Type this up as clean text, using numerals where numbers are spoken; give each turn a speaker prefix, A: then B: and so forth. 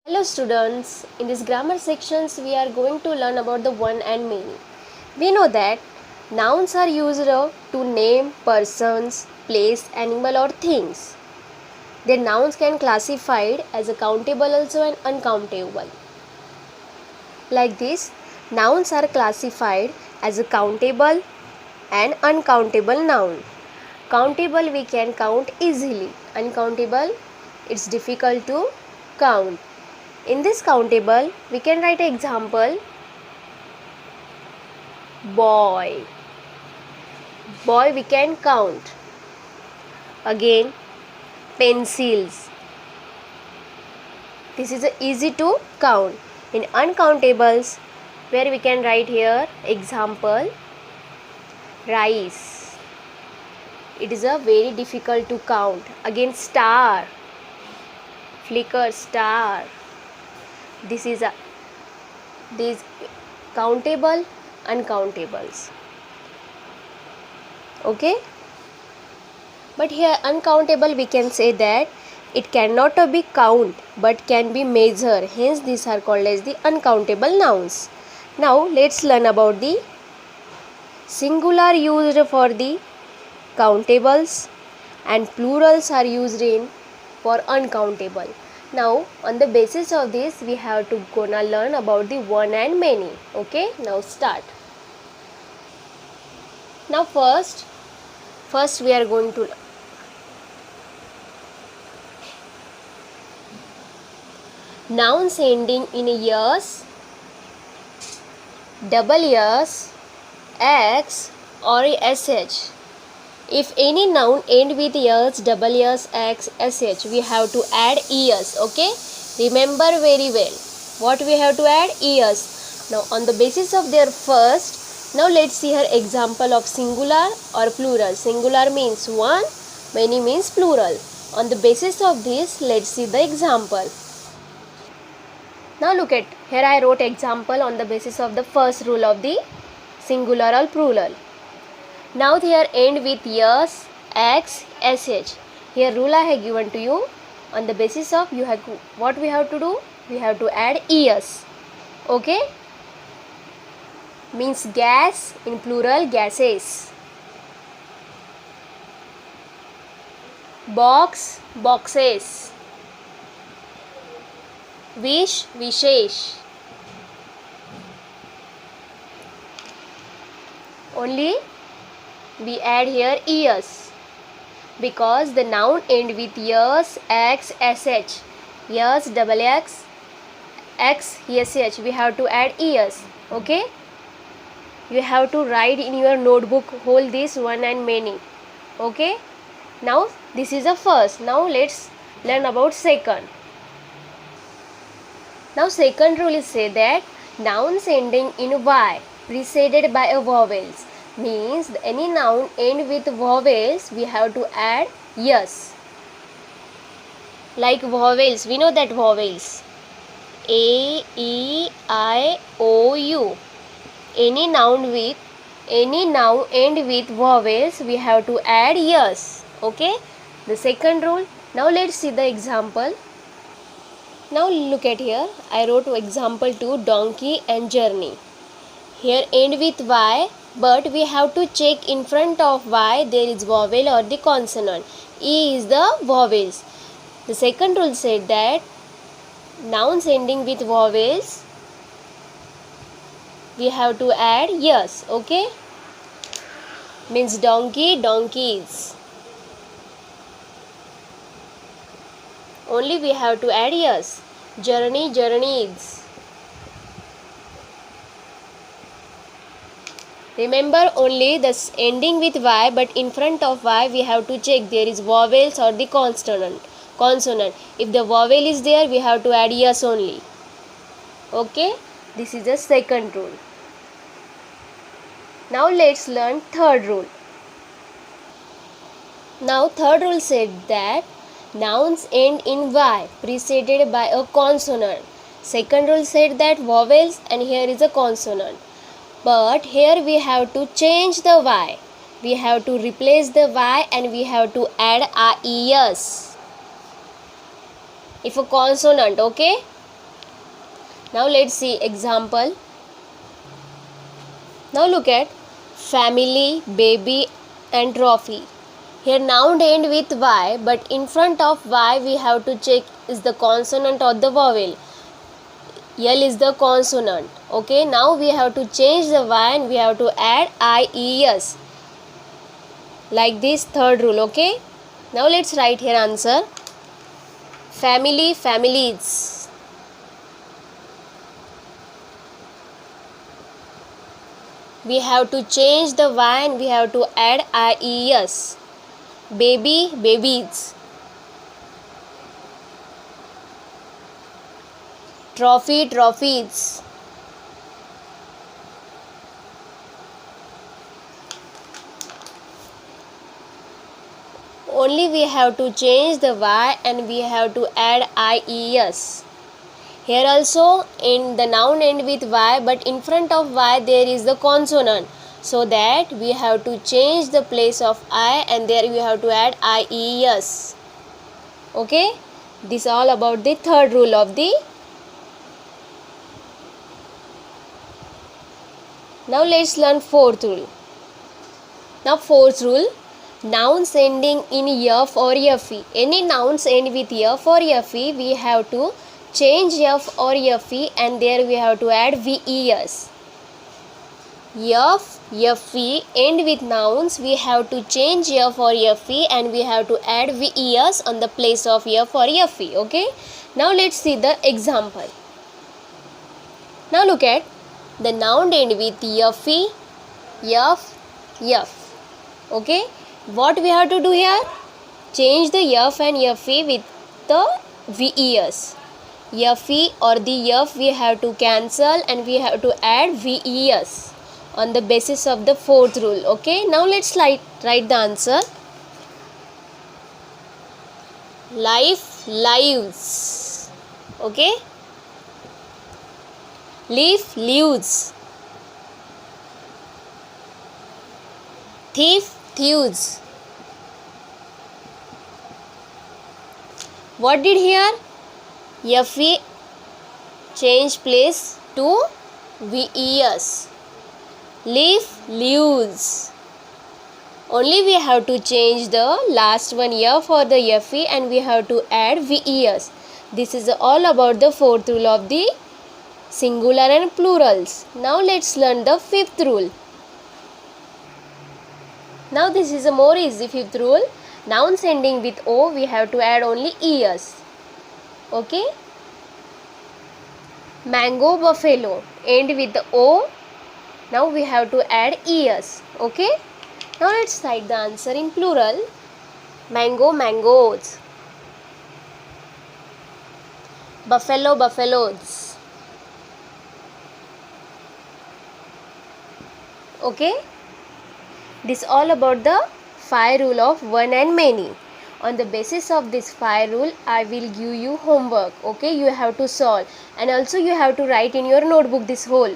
A: Hello students, in this grammar sections we are going to learn about the one and many. We know that nouns are used to name persons, place, animal or things. Their nouns can classified as a countable also and uncountable. Like this, nouns are classified as a countable and uncountable noun. Countable we can count easily. Uncountable it's difficult to count. In this countable, we can write an example. Boy. Boy we can count. Again, pencils. This is easy to count. In uncountables, where we can write here example, rice. It is a very difficult to count. Again, star. Flicker, star. This is these countable, uncountables. Okay, but here uncountable we can say that it cannot be count but can be measure, hence these are called as the uncountable nouns. Now let's learn about the singular used for the countables and plurals are used in for uncountable. Now on the basis of this we have to gonna learn about the one and many. Okay, now start. Now first we are going to nouns ending in years, double years, x or sh. If any noun end with years, double years, x, sh, we have to add years. Okay, remember very well what we have to add, years. Now on the basis of their first, now let's see here example of singular or plural. Singular means one, many means plural. On the basis of this, let's see the example. Now look at here, I wrote example on the basis of the first rule of the singular or plural. Now here end with years, x, sh. Here rule I have given to you. On the basis of you have to, what we have to do? We have to add years. Okay? Means gas in plural, gases. Box, boxes. Wish, wishes. Only we add here years because the noun end with years, x, sh. Years, double x, sh. We have to add years. Okay, you have to write in your notebook whole this one and many. Okay, now this is the first. Now let's learn about second. Now second rule is say that nouns ending in y preceded by a vowels, means any noun end with vowels we have to add yes. Like vowels, we know that vowels a, e, I, o, u. Any noun end with vowels we have to add yes. Okay, the second rule. Now let's see the example. Now look at here, I wrote example 2, donkey and journey. Here end with y, but we have to check in front of y there is vowel or the consonant. E is the vowels. The second rule said that nouns ending with vowels we have to add yes. Okay, means donkey, donkeys. Only we have to add yes. Journey, journeys. Remember only this ending with y, but in front of y we have to check there is vowels or the consonant. If the vowel is there, we have to add yes only. Okay, this is the second rule. Now let's learn third rule. Now third rule said that nouns end in y preceded by a consonant. Second rule said that vowels and here is a consonant. But here we have to change the y. We have to replace the y and we have to add a es. If a consonant, okay? Now let's see example. Now look at family, baby and trophy. Here noun end with Y, but in front of Y we have to check is the consonant or the vowel. L is the consonant. Okay, now we have to change the Y and we have to add IES. Like this third rule, okay? Now let's write here answer. Family, families. We have to change the Y and we have to add IES. Baby, babies. Trophy, trophies. Only we have to change the Y and we have to add IES. Here also in the noun end with Y, but in front of Y there is the consonant. So that we have to change the place of I and there we have to add IES. Okay? This is all about the third rule of the. Now let's learn fourth rule. Now fourth rule. Nouns ending in F or FE. Any nouns end with F or FE, we have to change F or FE and there we have to add VES. F, FE end with nouns, we have to change F or FE and we have to add VES on the place of F or FE. Okay. Now let's see the example. Now look at the noun end with FE, F. Okay. What we have to do here? Change the F and FE with the VES. FE or the F we have to cancel and we have to add VES on the basis of the fourth rule. Okay. Now let's write the answer. Life, lives. Okay. Leaf, leaves. Thief, thieves. What did here? FE change place to VES. Leaf, leaves. Only we have to change the last one F for the FE and we have to add VES. This is all about the fourth rule of the singular and plurals. Now let's learn the fifth rule. Now this is a more easy fifth rule. Nouns ending with O we have to add only ES. Okay. Mango, buffalo end with the O. Now we have to add ES. Okay. Now let's write the answer in plural. Mango, mangoes. Buffalo, buffaloes. Okay. This is all about the 5 rule of one and many. On the basis of this 5 rule, I will give you homework. Okay, you have to solve and also you have to write in your notebook this whole.